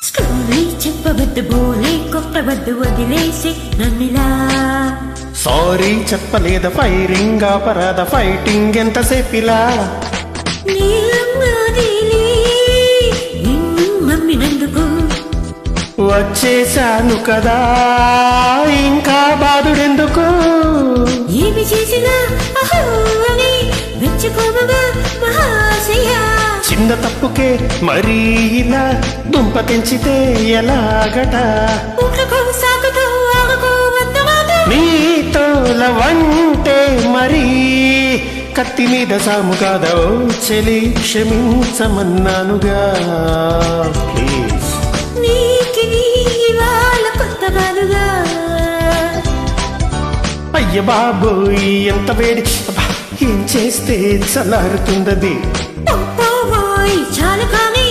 story చెప్పవద్దు బోలే కొట్టవద్దు వదిలేసి నన్నిలా sorry చెప్పలేద firing అపరాధ ఫైటింగ్ ఎంతసేపిలా నమ్మినందుకు వచ్చేశాను కదా ఇంకా బాధుడెందుకు ఏమి చేసినా అహో అని మెచ్చుకోమగా మహాశయ చిన్న తప్పుకే మరీ ఇలా దుంప తెంచితే ఎలాగట నీతోల వంటే మరీ కత్తి మీద సాము కాదా ఓ చెలి క్షమించమన్నానుగా ప్లీజ్ అయ్య బాబోయ్ ఎంత వేడి అబ్బా, ఏం చేస్తే చల్లారుతుందది చాలు కానీ